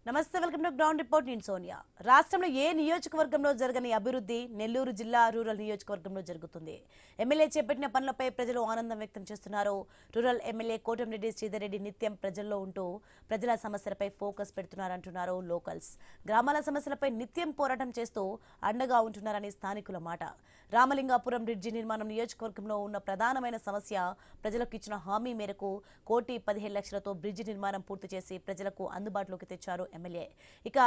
నమస్తే, welcome to ground report. నేను సోనియా. రాష్ట్రంలో ఏ నియోజకవర్గంలో జరగని అభివృద్ధి నెల్లూరు జిల్లా రూరల్ నియోజకవర్గంలో జరుగుతుంది. ఎమ్మెల్యే చేపట్టిన పనులపై ప్రజలు ఆనందం వ్యక్తం చేస్తున్నారు. రూరల్ ఎమ్మెల్యే కోటంరెడ్డి శ్రీధర్ రెడ్డి నిత్యం ప్రజల్లో ఉంటూ ప్రజల సమస్యలపై ఫోకస్ పెడుతున్నారంటున్నారు లోకల్స్. గ్రామాల సమస్యలపై నిత్యం పోరాటం చేస్తూ అండగా ఉంటున్నారని స్థానికుల మాట. రామలింగాపురం బ్రిడ్జి నిర్మాణం నియోజకవర్గంలో ఉన్న ప్రధానమైన సమస్య. ప్రజలకు ఇచ్చిన హామీ మేరకు 1,15,00,000తో బ్రిడ్జి నిర్మాణం పూర్తి చేసి ప్రజలకు అందుబాటులోకి తెచ్చారు ఎమ్మెల్యే. ఇక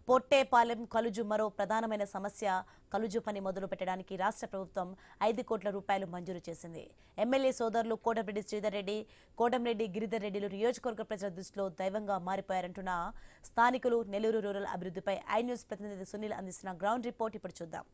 పొట్టేపాలెం కలుజు మరో ప్రధానమైన సమస్య. కలుజు పని మొదలు పెట్టడానికి రాష్ట్ర ప్రభుత్వం 5 కోట్ల రూపాయలు మంజూరు చేసింది. ఎమ్మెల్యే సోదరులు కోటంరెడ్డి శ్రీధర్ రెడ్డి, కోటంరెడ్డి గిరిధర్ రెడ్డిలు నియోజకవర్గ ప్రజల దృష్టిలో దైవంగా మారిపోయారంటున్న స్థానికులు. నెల్లూరు రూరల్ అభివృద్ధిపై ఐ న్యూస్ ప్రతినిధి సునీల్ అందిస్తున్న గ్రౌండ్ రిపోర్ట్ ఇప్పుడు చూద్దాం.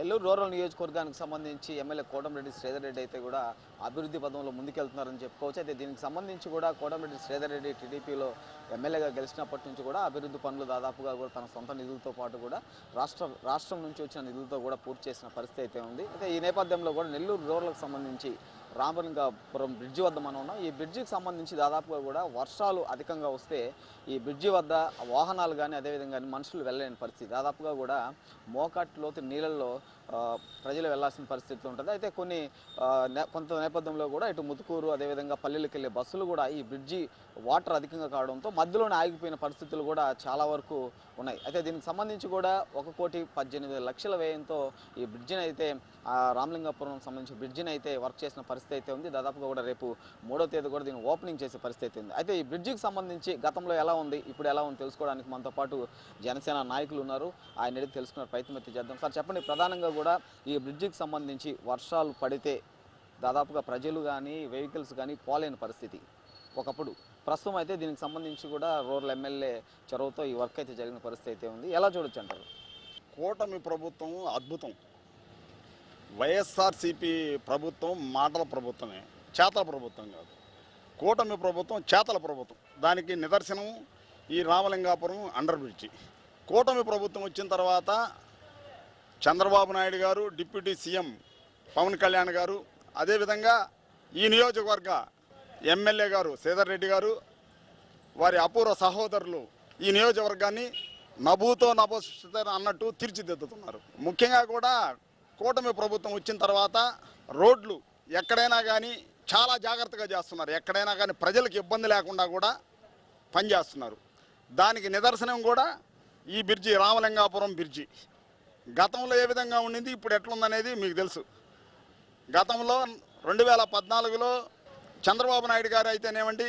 నెల్లూరు రూరల్ నియోజకవర్గానికి సంబంధించి ఎమ్మెల్యే కోటంరెడ్డి శ్రీధర్ రెడ్డి అయితే కూడా అభివృద్ధి పదంలో ముందుకెళ్తున్నారని చెప్పుకోవచ్చు. అయితే దీనికి సంబంధించి కూడా కోటంరెడ్డి శ్రీధర్ రెడ్డి టీడీపీలో ఎమ్మెల్యేగా గెలిచినప్పటి నుంచి కూడా అభివృద్ధి పనులు దాదాపుగా కూడా తన సొంత నిధులతో పాటు కూడా రాష్ట్రం నుంచి వచ్చిన నిధులతో కూడా పూర్తి చేసిన పరిస్థితి అయితే ఉంది. అయితే ఈ నేపథ్యంలో కూడా నెల్లూరు రూరల్కి సంబంధించి రామలింగాపురం బ్రిడ్జి వద్ద మనం ఉన్నాం. ఈ బ్రిడ్జికి సంబంధించి దాదాపుగా కూడా వర్షాలు అధికంగా వస్తే ఈ బ్రిడ్జి వద్ద వాహనాలు కానీ అదేవిధంగా మనుషులు వెళ్ళలేని పరిస్థితి. దాదాపుగా కూడా మోకాట్లోతు నీళ్ళల్లో ప్రజలు వెళ్లాల్సిన పరిస్థితి ఉంటుంది. అయితే కొంత నేపథ్యంలో కూడా ఇటు ముతుకూరు అదేవిధంగా పల్లెలకు వెళ్ళే బస్సులు కూడా ఈ బ్రిడ్జి వాటర్ అధికంగా కావడంతో మధ్యలోనే ఆగిపోయిన పరిస్థితులు కూడా చాలా వరకు ఉన్నాయి. అయితే దీనికి సంబంధించి కూడా 1,18,00,000 వ్యయంతో ఈ బ్రిడ్జిని అయితే రామలింగాపురం సంబంధించి బ్రిడ్జిని అయితే వర్క్ చేసిన పరిస్థితి అయితే ఉంది. దాదాపుగా కూడా రేపు 3వ తేదీ కూడా దీన్ని ఓపెనింగ్ చేసే పరిస్థితి ఉంది. అయితే ఈ బ్రిడ్జికి సంబంధించి గతంలో ఎలా ఉంది, ఇప్పుడు ఎలా ఉంది తెలుసుకోవడానికి మనతో పాటు జనసేన నాయకులు ఉన్నారు. ఆయన అడిగి తెలుసుకునే ప్రయత్నం అయితే చేద్దాం. సార్ చెప్పండి, ప్రధానంగా కూడా ఈ బ్రిడ్జికి సంబంధించి వర్షాలు పడితే దాదాపుగా ప్రజలు కానీ వెహికల్స్ కానీ పోలేని పరిస్థితి ఒకప్పుడు. ప్రస్తుతం అయితే దీనికి సంబంధించి కూడా రూరల్ ఎమ్మెల్యే చొరవతో ఈ వర్క్ అయితే జరిగిన పరిస్థితి అయితే ఉంది. ఎలా చూడొచ్చు అంటారు? కూటమి ప్రభుత్వం అద్భుతం. వైఎస్ఆర్సీపీ ప్రభుత్వం మాటల ప్రభుత్వమే, చేతల ప్రభుత్వం కాదు. కూటమి ప్రభుత్వం చేతల ప్రభుత్వం. దానికి నిదర్శనం ఈ రామలింగాపురం అండర్ బ్రిడ్జి. కూటమి ప్రభుత్వం వచ్చిన తర్వాత చంద్రబాబు నాయుడు గారు, డిప్యూటీ సీఎం పవన్ కళ్యాణ్ గారు, అదేవిధంగా ఈ నియోజకవర్గ ఎమ్మెల్యే గారు శ్రీధర్ రెడ్డి గారు, వారి అపూర్వ సహోదరులు ఈ నియోజకవర్గాన్ని నభూతో నభోషిత అన్నట్టు తీర్చిదిద్దుతున్నారు. ముఖ్యంగా కూడా కూటమి ప్రభుత్వం వచ్చిన తర్వాత రోడ్లు ఎక్కడైనా కానీ చాలా జాగ్రత్తగా చేస్తున్నారు. ఎక్కడైనా కానీ ప్రజలకు ఇబ్బంది లేకుండా కూడా పనిచేస్తున్నారు. దానికి నిదర్శనం కూడా ఈ బ్రిడ్జి, రామలింగాపురం బ్రిడ్జి. గతంలో ఏ విధంగా ఉండింది, ఇప్పుడు ఎట్లుందనేది మీకు తెలుసు. గతంలో 2014లో చంద్రబాబు నాయుడు గారు అయితేనేవ్వండి,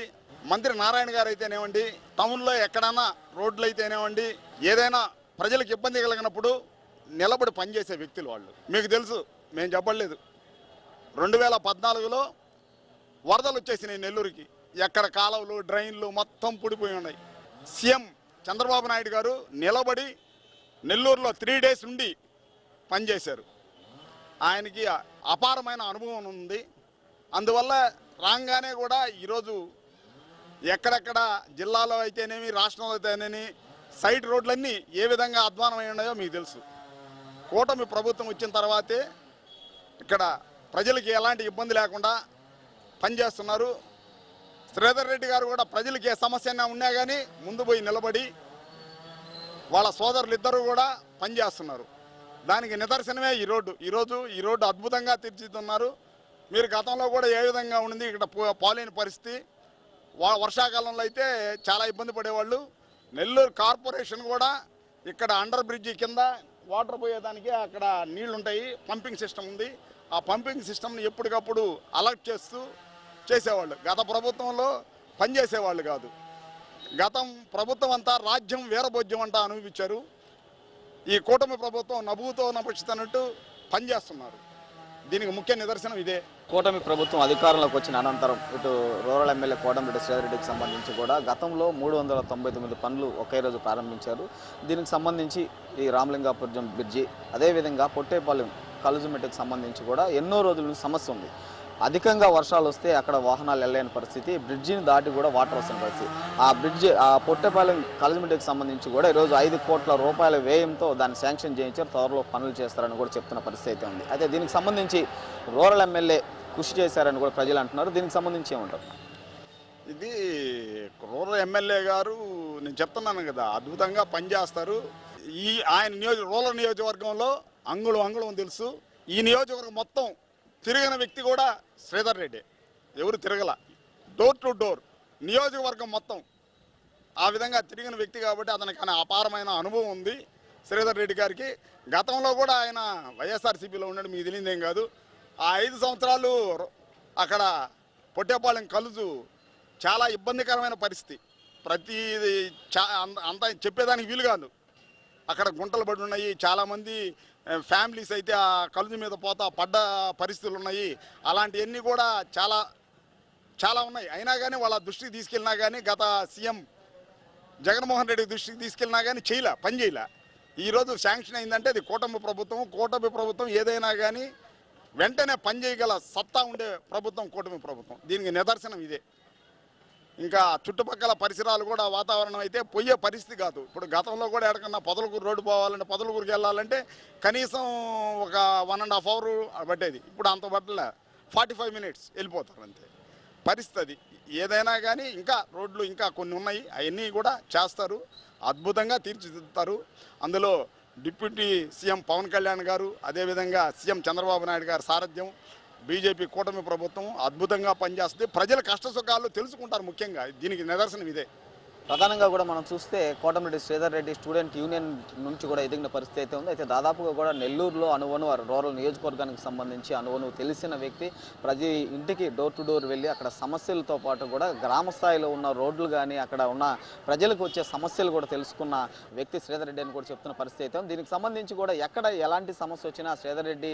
మంత్రి నారాయణ గారు అయితేనేవ్వండి, టౌన్లో ఎక్కడైనా రోడ్లు అయితేనేవ్వండి, ఏదైనా ప్రజలకు ఇబ్బంది కలిగినప్పుడు నిలబడి పనిచేసే వ్యక్తులు వాళ్ళు. మీకు తెలుసు, మేము చెప్పలేదు. 2014లో వరదలు వచ్చేసినాయి నెల్లూరుకి. ఎక్కడ కాలువలు, డ్రైన్లు మొత్తం పుడిపోయి ఉన్నాయి. సీఎం చంద్రబాబు నాయుడు గారు నిలబడి నెల్లూరులో 3 డేస్ ఉండి పనిచేశారు. ఆయనకి అపారమైన అనుభవం ఉంది. అందువల్ల రాగానే కూడా ఈరోజు ఎక్కడెక్కడ జిల్లాలో అయితేనేమి, రాష్ట్రంలో అయితేనేమి సైడ్ రోడ్లన్నీ ఏ విధంగా అధ్వానమై ఉన్నాయో మీకు తెలుసు. కూటమి ప్రభుత్వం వచ్చిన తర్వాతే ఇక్కడ ప్రజలకి ఎలాంటి ఇబ్బంది లేకుండా పనిచేస్తున్నారు. శ్రీధర్ రెడ్డి గారు కూడా ప్రజలకి ఏ సమస్య ఉన్నా కానీ ముందు పోయి నిలబడి వాళ్ళ సోదరులు ఇద్దరు కూడా పనిచేస్తున్నారు. దానికి నిదర్శనమే ఈ రోడ్డు. ఈ రోడ్డు అద్భుతంగా తీర్చిదిద్దున్నారు. మీరు గతంలో కూడా ఏ విధంగా ఉండింది ఇక్కడ పోలేని పరిస్థితి. వర్షాకాలంలో అయితే చాలా ఇబ్బంది పడేవాళ్ళు. నెల్లూరు కార్పొరేషన్ కూడా ఇక్కడ అండర్ బ్రిడ్జి కింద వాటర్ పోయేదానికి అక్కడ నీళ్లు ఉంటాయి, పంపింగ్ సిస్టమ్ ఉంది. ఆ పంపింగ్ సిస్టమ్ని ఎప్పటికప్పుడు అలర్ట్ చేసేవాళ్ళు. గత ప్రభుత్వంలో పనిచేసేవాళ్ళు కాదు. గతం ప్రభుత్వం అంతా రాజ్యం వీరభోజ్యం అంతా అనుభవించారు. ఈ కూటమి ప్రభుత్వం నభూతో నభవిష్యత్ పనిచేస్తున్నారు. దీనికి ముఖ్య నిదర్శనం ఇదే. కూటమి ప్రభుత్వం అధికారంలోకి వచ్చిన అనంతరం ఇటు రూరల్ ఎమ్మెల్యే కోటంరెడ్డి శ్రీధర్ రెడ్డికి సంబంధించి కూడా గతంలో 399 పనులు ఒకే రోజు ప్రారంభించారు. దీనికి సంబంధించి ఈ రామలింగాపురం బ్రిడ్జి, అదేవిధంగా పొట్టేపాలెం కలుజుమెట్టుకు సంబంధించి కూడా ఎన్నో రోజుల సమస్య ఉంది. అధికంగా వర్షాలు వస్తే అక్కడ వాహనాలు వెళ్ళలేని పరిస్థితి, బ్రిడ్జిని దాటి కూడా వాటర్ వస్తున్న పరిస్థితి. ఆ బ్రిడ్జ్ ఆ పొట్టేపాలెం కాలేజీకి సంబంధించి కూడా ఈరోజు 5 కోట్ల రూపాయల వ్యయంతో దాన్ని శాంక్షన్ చేయించారు, త్వరలో పనులు చేస్తారని కూడా చెప్తున్న పరిస్థితి అయితే ఉంది. అయితే దీనికి సంబంధించి రూరల్ ఎమ్మెల్యే కృషి చేశారని కూడా ప్రజలు అంటున్నారు. దీనికి సంబంధించి ఏమంటారు? ఇది రూరల్ ఎమ్మెల్యే గారు నేను చెప్తున్నాను కదా, అద్భుతంగా పనిచేస్తారు. ఆయన రూరల్ నియోజకవర్గంలో అంగుళం తెలుసు. ఈ నియోజకవర్గం మొత్తం తిరిగిన వ్యక్తి కూడా శ్రీధర్ రెడ్డి. ఎవరు తిరగల, డోర్ టు డోర్ నియోజకవర్గం మొత్తం ఆ విధంగా తిరిగిన వ్యక్తి కాబట్టి అతనికి అపారమైన అనుభవం ఉంది శ్రీధర్ రెడ్డి గారికి. గతంలో కూడా ఆయన వైఎస్ఆర్సీపీలో ఉన్నాడు, మీకు తెలియదేం కాదు. ఆ 5 సంవత్సరాలు అక్కడ పొట్టేపాలెం కలుజు చాలా ఇబ్బందికరమైన పరిస్థితి. ప్రతిది అంతా చెప్పేదానికి వీలు కాదు. అక్కడ గుంటలు పడి ఉన్నాయి, చాలామంది ఫ్యామిలీస్ అయితే ఆ కలుజు మీద పోతా పడ్డ పరిస్థితులు ఉన్నాయి. అలాంటివన్నీ కూడా చాలా ఉన్నాయి. అయినా కానీ వాళ్ళ దృష్టికి తీసుకెళ్ళినా కానీ, గత సీఎం జగన్మోహన్ రెడ్డి దృష్టికి తీసుకెళ్ళినా కానీ పని చేయలే. ఈరోజు శాంక్షన్ అయిందంటే అది కూటమి ప్రభుత్వం ఏదైనా కానీ వెంటనే పని చేయగల సత్తా ఉండే ప్రభుత్వం కూటమి ప్రభుత్వం. దీనికి నిదర్శనం ఇదే. ఇంకా చుట్టుపక్కల పరిసరాలు కూడా వాతావరణం అయితే పోయే పరిస్థితి కాదు. ఇప్పుడు గతంలో కూడా ఎక్కడికన్నా పొదలకూరు రోడ్డు పోవాలంటే, పొదలకూరుకి వెళ్ళాలంటే కనీసం ఒక 1.5 hours పట్టేది. ఇప్పుడు అంత పట్టలే, 45 minutes వెళ్ళిపోతారు అంతే పరిస్థితి. ఏదైనా కానీ ఇంకా రోడ్లు ఇంకా కొన్ని ఉన్నాయి, అవన్నీ కూడా చేస్తారు, అద్భుతంగా తీర్చిదిద్దుతారు. అందులో డిప్యూటీ సీఎం పవన్ కళ్యాణ్ గారు, అదేవిధంగా సీఎం చంద్రబాబు నాయుడు గారు సారథ్యం, బీజేపీ కూటమి ప్రభుత్వం అద్భుతంగా పనిచేస్తుంది. ప్రజల కష్టసుఖాలు తెలుసుకుంటారు. ముఖ్యంగా దీనికి నిదర్శనం ఇదే. ప్రధానంగా కూడా మనం చూస్తే కోటమిరెడ్డి శ్రీధర్ రెడ్డి స్టూడెంట్ యూనియన్ నుంచి కూడా ఎదిగిన పరిస్థితి అయితే ఉంది. అయితే దాదాపుగా కూడా నెల్లూరులో అనువను రూరల్ నియోజకవర్గానికి సంబంధించి అనువను తెలిసిన వ్యక్తి, ప్రతి ఇంటికి డోర్ టు డోర్ వెళ్ళి అక్కడ సమస్యలతో పాటు కూడా గ్రామ స్థాయిలో ఉన్న రోడ్లు కానీ అక్కడ ఉన్న ప్రజలకు వచ్చే సమస్యలు కూడా తెలుసుకున్న వ్యక్తి శ్రీధర్ రెడ్డి అని కూడా చెప్తున్న పరిస్థితి అయితే ఉంది. దీనికి సంబంధించి కూడా ఎక్కడ ఎలాంటి సమస్య వచ్చినా శ్రీధర్ రెడ్డి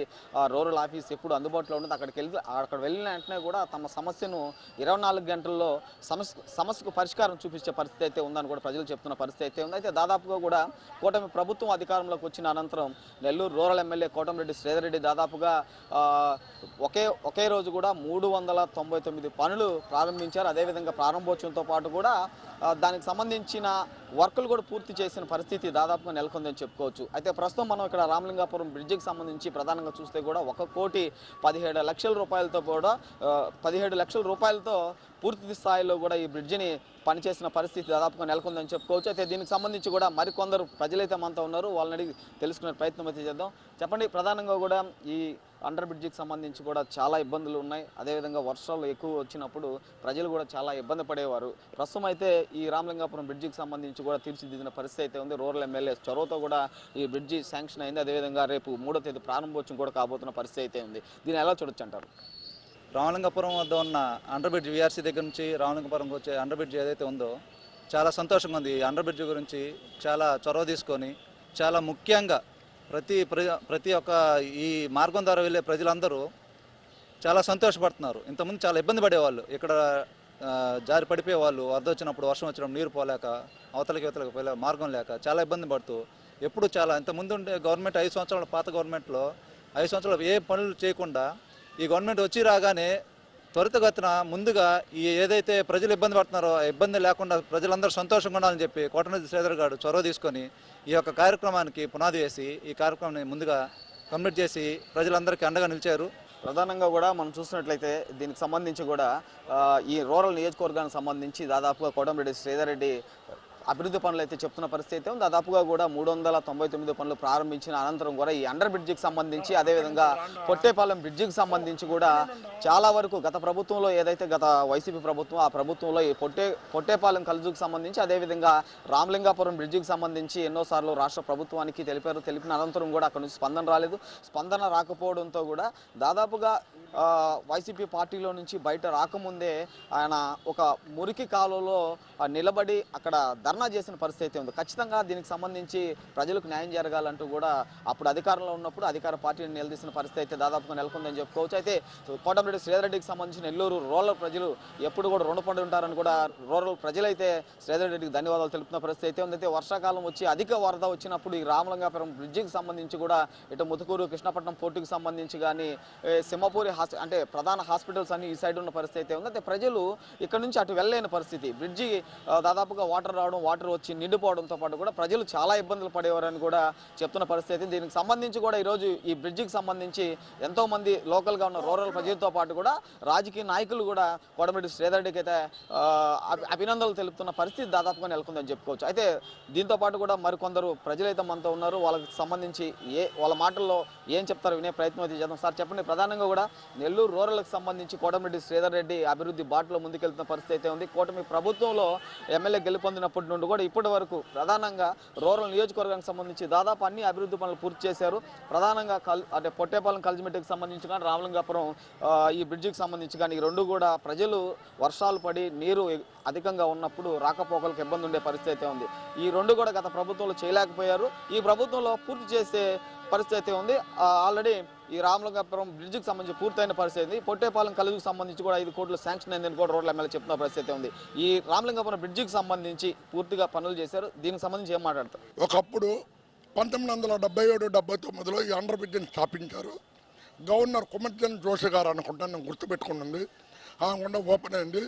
రూరల్ ఆఫీస్ ఎప్పుడు అందుబాటులో ఉంటుంది. అక్కడ వెళ్ళిన వెంటనే కూడా తమ సమస్యను 24 గంటల్లో సమస్యకు పరిష్కారం చూపించే పరిస్థితి అయితే ఉందని కూడా ప్రజలు చెప్తున్న పరిస్థితి అయితే ఉంది. అయితే దాదాపుగా కూడా కూటమి ప్రభుత్వం అధికారంలోకి వచ్చిన అనంతరం నెల్లూరు రూరల్ ఎమ్మెల్యే కోటమిరెడ్డి శ్రీధర్ రెడ్డి దాదాపుగా ఒకే రోజు కూడా 399 పనులు ప్రారంభించారు. అదేవిధంగా ప్రారంభోత్సవంతో పాటు కూడా దానికి సంబంధించిన వర్కులు కూడా పూర్తి చేసిన పరిస్థితి దాదాపుగా నెలకొందని చెప్పుకోవచ్చు. అయితే ప్రస్తుతం మనం ఇక్కడ రామలింగాపురం బ్రిడ్జికి సంబంధించి ప్రధానంగా చూస్తే కూడా 1,17,00,000 రూపాయలతో కూడా 17 లక్షల రూపాయలతో పూర్తి స్థాయిలో కూడా ఈ బ్రిడ్జిని పనిచేసిన పరిస్థితి దాదాపుగా నెలకొందని చెప్పుకోవచ్చు. అయితే దీనికి సంబంధించి కూడా మరికొందరు ప్రజలైతే మనతో ఉన్నారు, వాళ్ళని అడిగి తెలుసుకునే ప్రయత్నం అయితే చేద్దాం. చెప్పండి, ప్రధానంగా కూడా ఈ అండర్ బ్రిడ్జికి సంబంధించి కూడా చాలా ఇబ్బందులు ఉన్నాయి. అదేవిధంగా వర్షాలు ఎక్కువ వచ్చినప్పుడు ప్రజలు కూడా చాలా ఇబ్బంది పడేవారు. ప్రస్తుతం అయితే ఈ రామలింగాపురం బ్రిడ్జికి సంబంధించి కూడా తీర్చిదిద్దిన పరిస్థితి అయితే ఉంది. రూరల్ ఎమ్మెల్యే చొరవతో కూడా ఈ బ్రిడ్జి శాంక్షన్ అయింది. అదేవిధంగా రేపు 3వ తేదీ ప్రారంభోత్సవం కూడా కాబోతున్న పరిస్థితి అయితే ఉంది. దీన్ని ఎలా చూడొచ్చు అంటారు? రామలింగపురం వద్ద ఉన్న అండర్ బ్రిడ్జ్ వీఆర్సీ దగ్గర నుంచి రామలింగపురంకి వచ్చే అండర్ బ్రిడ్జ్ ఏదైతే ఉందో చాలా సంతోషంగా ఉంది. ఈ అండర్ బ్రిడ్జ్ గురించి చాలా చొరవ తీసుకొని చాలా ముఖ్యంగా ప్రతి ఒక్క ఈ మార్గం ద్వారా వెళ్ళే ప్రజలందరూ చాలా సంతోషపడుతున్నారు. ఇంతకుముందు చాలా ఇబ్బంది పడేవాళ్ళు, ఇక్కడ జారి పడిపోయేవాళ్ళు, వరద వచ్చినప్పుడు వర్షం వచ్చినప్పుడు నీరు పోలేక అవతలకి పోలే మార్గం లేక చాలా ఇబ్బంది పడుతూ ఎప్పుడు చాలా ఇంతకుముందు ఉండే గవర్నమెంట్ 5 సంవత్సరాల పాత గవర్నమెంట్లో 5 సంవత్సరాలు ఏ పనులు చేయకుండా ఈ గవర్నమెంట్ వచ్చి రాగానే త్వరితగతిన ముందుగా ఈ ఏదైతే ప్రజలు ఇబ్బంది పడుతున్నారో ఆ ఇబ్బంది లేకుండా ప్రజలందరూ సంతోషంగా ఉండాలని చెప్పి కోటమిరెడ్డి శ్రీధర్ గారు చొరవ తీసుకొని ఈ యొక్క కార్యక్రమానికి పునాది వేసి ఈ కార్యక్రమాన్ని ముందుగా కంప్లీట్ చేసి ప్రజలందరికీ అండగా నిలిచారు. ప్రధానంగా కూడా మనం చూసినట్లయితే దీనికి సంబంధించి కూడా ఈ రూరల్ నియోజకవర్గానికి సంబంధించి దాదాపుగా కోటమిరెడ్డి శ్రీధర్ రెడ్డి అభివృద్ధి పనులు అయితే చెప్తున్న పరిస్థితి అయితే ఉంది. దాదాపుగా కూడా 399 పనులు ప్రారంభించిన అనంతరం కూడా ఈ అండర్ బ్రిడ్జికి సంబంధించి, అదేవిధంగా పొట్టేపాలెం బ్రిడ్జికి సంబంధించి కూడా చాలా వరకు గత ప్రభుత్వంలో ఏదైతే గత వైసీపీ ప్రభుత్వం ఆ ప్రభుత్వంలో ఈ పొట్టేపాలెం కలుజుకు సంబంధించి, అదేవిధంగా రామలింగాపురం బ్రిడ్జికి సంబంధించి ఎన్నోసార్లు రాష్ట్ర ప్రభుత్వానికి తెలిపిన అనంతరం కూడా అక్కడ నుంచి స్పందన రాలేదు. స్పందన రాకపోవడంతో కూడా దాదాపుగా వైసీపీ పార్టీలో నుంచి బయట రాకముందే ఆయన ఒక మురికి కాలువలో నిలబడి అక్కడ ధర్నా ధర్నా చేసిన పరిస్థితి అయితే ఉంది. ఖచ్చితంగా దీనికి సంబంధించి ప్రజలకు న్యాయం జరగాలంటూ కూడా అప్పుడు అధికారంలో ఉన్నప్పుడు అధికార పార్టీని నిలదీసిన పరిస్థితి అయితే దాదాపుగా నెలకొందని చెప్పుకోవచ్చు. అయితే కోటమిరెడ్డి శ్రీధర్ రెడ్డికి సంబంధించి నెల్లూరు రూరల్ ప్రజలు ఎప్పుడు కూడా రుణపడి ఉంటారని కూడా రూరల్ ప్రజలైతే శ్రీధర్ రెడ్డికి ధన్యవాదాలు తెలుపుతున్న పరిస్థితి అయితే ఉంది. అయితే వర్షాకాలం వచ్చి అధిక వరద వచ్చినప్పుడు ఈ రామలింగాపురం బ్రిడ్జికి సంబంధించి కూడా ఇటు ముతుకూరు కృష్ణపట్నం పోర్టుకి సంబంధించి కానీ సింహపూరి అంటే ప్రధాన హాస్పిటల్స్ అన్ని ఈ సైడ్ ఉన్న పరిస్థితి అయితే ఉంది. అయితే ప్రజలు ఇక్కడ నుంచి అటు వెళ్ళలేని పరిస్థితి, బ్రిడ్జి దాదాపుగా వాటర్ రావడం, వాటర్ వచ్చి నిండిపోవడంతో పాటు కూడా ప్రజలు చాలా ఇబ్బందులు పడేవారని కూడా చెప్తున్న పరిస్థితి. దీనికి సంబంధించి కూడా ఈరోజు ఈ బ్రిడ్జికి సంబంధించి ఎంతోమంది లోకల్గా ఉన్న రూరల్ ప్రజలతో పాటు కూడా రాజకీయ నాయకులు కూడా కోటమిరెడ్డి శ్రీధర్ రెడ్డికి అయితే అభినందనలు తెలుపుతున్న పరిస్థితి దాదాపుగా నెలకొందని చెప్పుకోవచ్చు. అయితే దీంతో పాటు కూడా మరికొందరు ప్రజలైతే మనతో ఉన్నారు. వాళ్ళకి సంబంధించి వాళ్ళ మాటల్లో ఏం చెప్తారో వినే ప్రయత్నం అయితే చేద్దాం. సార్ చెప్పండి, ప్రధానంగా కూడా నెల్లూరు రూరల్కి సంబంధించి కోటమిరెడ్డి శ్రీధర్ రెడ్డి అభివృద్ధి బాటలో ముందుకెళ్తున్న పరిస్థితి అయితే ఉంది. కూటమి ప్రభుత్వంలో ఎమ్మెల్యే గెలుపొందినప్పటి నుండి కూడా ఇప్పటి వరకు ప్రధానంగా రూరల్ నియోజకవర్గానికి సంబంధించి దాదాపు అన్ని అభివృద్ధి పనులు పూర్తి చేశారు. ప్రధానంగా అంటే పొట్టేపాలెం కలిజిమెట్టుకు సంబంధించి కానీ రామలింగాపురం ఈ బ్రిడ్జికి సంబంధించి కానీ ఈ రెండు కూడా ప్రజలు వర్షాలు పడి నీరు అధికంగా ఉన్నప్పుడు రాకపోకలకు ఇబ్బంది ఉండే పరిస్థితి అయితే ఉంది. ఈ రెండు కూడా గత ప్రభుత్వంలో చేయలేకపోయారు. ఈ ప్రభుత్వంలో పూర్తి చేసే పరిస్థితి అయితే ఉంది. ఆల్రెడీ ఈ రామలింగాపురం బ్రిడ్జికి సంబంధించి పూర్తయిన పరిస్థితి. పొట్టేపాలెం కలుగుకు సంబంధించి కూడా 5 కోట్లు శాంక్షన్ అయిందని కూడా రోడ్ల ఎమ్మెల్యే చెప్తున్న పరిస్థితి ఉంది. ఈ రామలింగాపురం బ్రిడ్జికి సంబంధించి పూర్తిగా పనులు చేశారు. దీనికి సంబంధించి ఏం మాట్లాడతారు? ఒకప్పుడు 1977-79లో ఈ అండర్ బ్రిడ్జిని స్థాపించారు. గవర్నర్ కుమర్జన్ జోషి గారు అనుకుంటా, నేను గుర్తుపెట్టుకున్నది, ఆకుండా ఓపెన్ అయింది.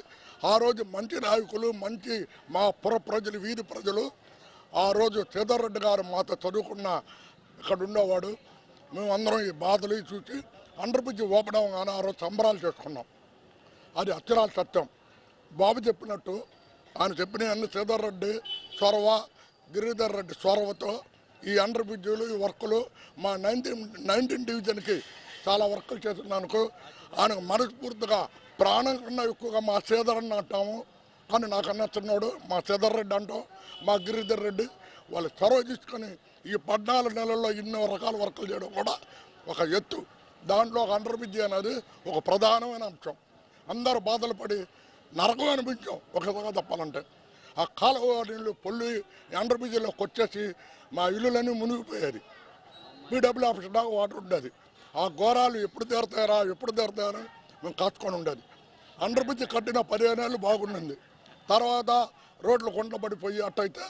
ఆ రోజు మంచి నాయకులు, మంచి మా ప్రజలు, వీధి ప్రజలు, ఆ రోజు శ్రీధర్ రెడ్డి గారు మాతో చదువుకున్న ఇక్కడ ఉండేవాడు. మేము అందరం ఈ బాధలు చూసి అండర్ బ్రిడ్జి ఓపెన్ అవ్వగానే ఆ రోజు సంబరాలు చేసుకున్నాం. అది అక్షరాల సత్యం. బాబు చెప్పినట్టు ఆయన చెప్పిన అన్ని శ్రీధర్ రెడ్డి చొరవ, గిరిధర్ రెడ్డి చొరవతో ఈ అండర్ బ్రిడ్జిలు, ఈ వర్కులు మా 19 డివిజన్కి చాలా వర్కులు చేస్తున్నానుకో ఆయనకు మనస్ఫూర్తిగా ప్రాణం కన్నా ఎక్కువగా మా శ్రీధర్ అన్న అంటాము. కానీ నాకన్నా చిన్నోడు మా శ్రీధర్ రెడ్డి అంటాం, మా గిరిధర్ రెడ్డి. వాళ్ళు చొరవ తీసుకొని ఈ 14 నెలల్లో ఇన్నో రకాల వర్కులు చేయడం కూడా ఒక ఎత్తు. దాంట్లో ఒక అండర్ బ్రిడ్జి అనేది ఒక ప్రధానమైన అంశం. అందరూ బాధలు పడి నరకం అనిపించాం ఒక విధంగా చెప్పాలంటే. ఆ కాలువ నీళ్ళు పొల్లి అండర్ బ్రిడ్జిలోకి వచ్చేసి మా ఇల్లులన్నీ మునిగిపోయేది. పీడబ్ల్యూ ఆఫీస్ దాకా వాటర్ ఉండేది. ఆ ఘోరాలు ఎప్పుడు తీరుతాయని మేము కాచుకొని ఉండేది. అండర్ బ్రిడ్జి కట్టిన 15 ఏళ్ళు బాగుండింది. తర్వాత రోడ్లు కొండబడిపోయి అట్టయితే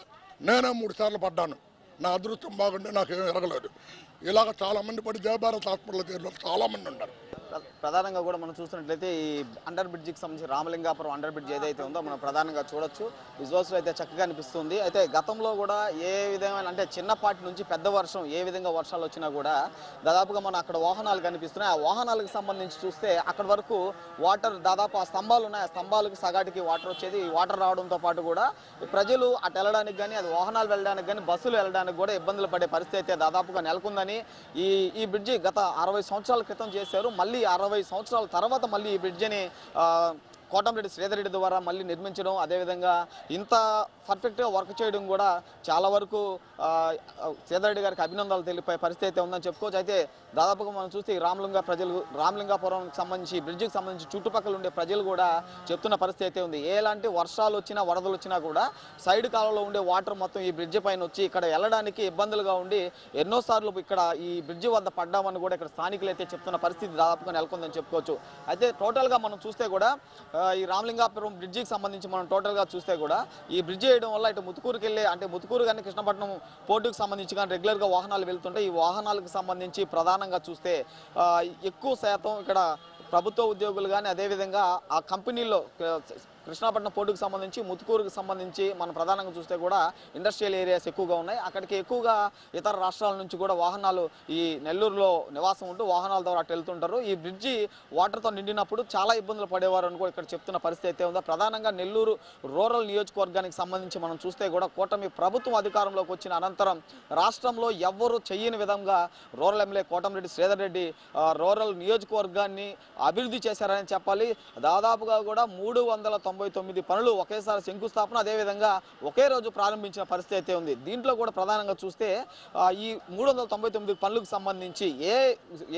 నేనే 3 సార్లు పడ్డాను. నా అదృష్టం బాగుంటే నాకేం ఎరగలేదు. ఇలాగ చాలామంది పడి జయభారత్ హాస్పిటల్ చేరిన చాలామంది ఉన్నారు. ప్రధానంగా కూడా మనం చూస్తున్నట్లయితే ఈ అండర్ బ్రిడ్జికి సంబంధించి రామలింగాపురం అండర్ బ్రిడ్జ్ ఏదైతే ఉందో మనం ప్రధానంగా చూడొచ్చు. విజువల్స్లో అయితే చక్కగా అనిపిస్తుంది. అయితే గతంలో కూడా ఏ విధమైన అంటే చిన్నపాటి నుంచి పెద్ద వర్షం ఏ విధంగా వర్షాలు వచ్చినా కూడా దాదాపుగా మనం అక్కడ వాహనాలు కనిపిస్తున్నాయి. ఆ వాహనాలకు సంబంధించి చూస్తే అక్కడ వరకు వాటర్ దాదాపు ఆ స్తంభాలు ఉన్నాయి. ఆ స్తంభాలకు సగాటికి వాటర్ వచ్చేది. ఈ వాటర్ రావడంతో పాటు కూడా ప్రజలు అటు వెళ్ళడానికి కానీ, అది వాహనాలు వెళ్ళడానికి కానీ, బస్సులు వెళ్ళడానికి కూడా ఇబ్బందులు పడే పరిస్థితి అయితే దాదాపుగా నెలకొందని ఈ బ్రిడ్జి గత 60 సంవత్సరాల క్రితం చేశారు. మళ్ళీ 60 సంవత్సరాల తర్వాత మళ్ళీ ఈ బ్రిడ్జిని కోటమిరెడ్డి శ్రీధర్ రెడ్డి ద్వారా మళ్ళీ నిర్మించడం, అదేవిధంగా ఇంత పర్ఫెక్ట్గా వర్క్ చేయడం కూడా చాలా వరకు శ్రీధర్ రెడ్డి గారికి అభినందనలు తెలిపే పరిస్థితి అయితే ఉందని చెప్పుకోవచ్చు. అయితే దాదాపుగా మనం చూస్తే ఈ రామలింగాపురంకి సంబంధించి బ్రిడ్జికి సంబంధించి చుట్టుపక్కల ఉండే ప్రజలు కూడా చెప్తున్న పరిస్థితి అయితే ఉంది. ఎలాంటి వర్షాలు వచ్చినా, వరదలు వచ్చినా కూడా సైడ్ కాలంలో ఉండే వాటర్ మొత్తం ఈ బ్రిడ్జి పైన వచ్చి ఇక్కడ వెళ్ళడానికి ఇబ్బందులుగా ఉండి ఎన్నోసార్లు ఇక్కడ ఈ బ్రిడ్జి వద్ద పడ్డామని కూడా ఇక్కడ స్థానికులు అయితే చెప్తున్న పరిస్థితి దాదాపుగా నెలకొందని చెప్పుకోవచ్చు. అయితే టోటల్గా మనం చూస్తే కూడా ఈ రామలింగాపురం బ్రిడ్జికి సంబంధించి మనం టోటల్గా చూస్తే కూడా ఈ బ్రిడ్జి వేయడం వల్ల ఇటు ముతుకూరుకి వెళ్ళే అంటే ముతుకూరు కానీ కృష్ణపట్నం పోర్టుకు సంబంధించి కానీ రెగ్యులర్గా వాహనాలు వెళ్తుంటే ఈ వాహనాలకు సంబంధించి ప్రధానంగా చూస్తే ఎక్కువ శాతం ఇక్కడ ప్రభుత్వ ఉద్యోగులు కానీ, అదేవిధంగా ఆ కంపెనీల్లో కృష్ణపట్నం పోర్టుకు సంబంధించి, ముతుకూరుకు సంబంధించి మనం ప్రధానంగా చూస్తే కూడా ఇండస్ట్రియల్ ఏరియాస్ ఎక్కువగా ఉన్నాయి. అక్కడికి ఎక్కువగా ఇతర రాష్ట్రాల నుంచి కూడా వాహనాలు ఈ నెల్లూరులో నివాసం ఉంటూ వాహనాల ద్వారా అటు వెళ్తుంటారు. ఈ బ్రిడ్జి వాటర్తో నిండినప్పుడు చాలా ఇబ్బందులు పడేవారు అని కూడా ఇక్కడ చెప్తున్న పరిస్థితి అయితే ఉందా. ప్రధానంగా నెల్లూరు రూరల్ నియోజకవర్గానికి సంబంధించి మనం చూస్తే కూడా కూటమి ప్రభుత్వం అధికారంలోకి వచ్చిన అనంతరం రాష్ట్రంలో ఎవ్వరూ చెయ్యని విధంగా rural MLA Kotamreddy Sridhar Reddy rural నియోజకవర్గాన్ని అభివృద్ధి చేశారని చెప్పాలి. దాదాపుగా కూడా 399 పనులు ఒకేసారి శంకుస్థాపన, అదేవిధంగా ఒకే రోజు ప్రారంభించిన పరిస్థితి అయితే ఉంది. దీంట్లో కూడా ప్రధానంగా చూస్తే ఈ 399 పనులకు సంబంధించి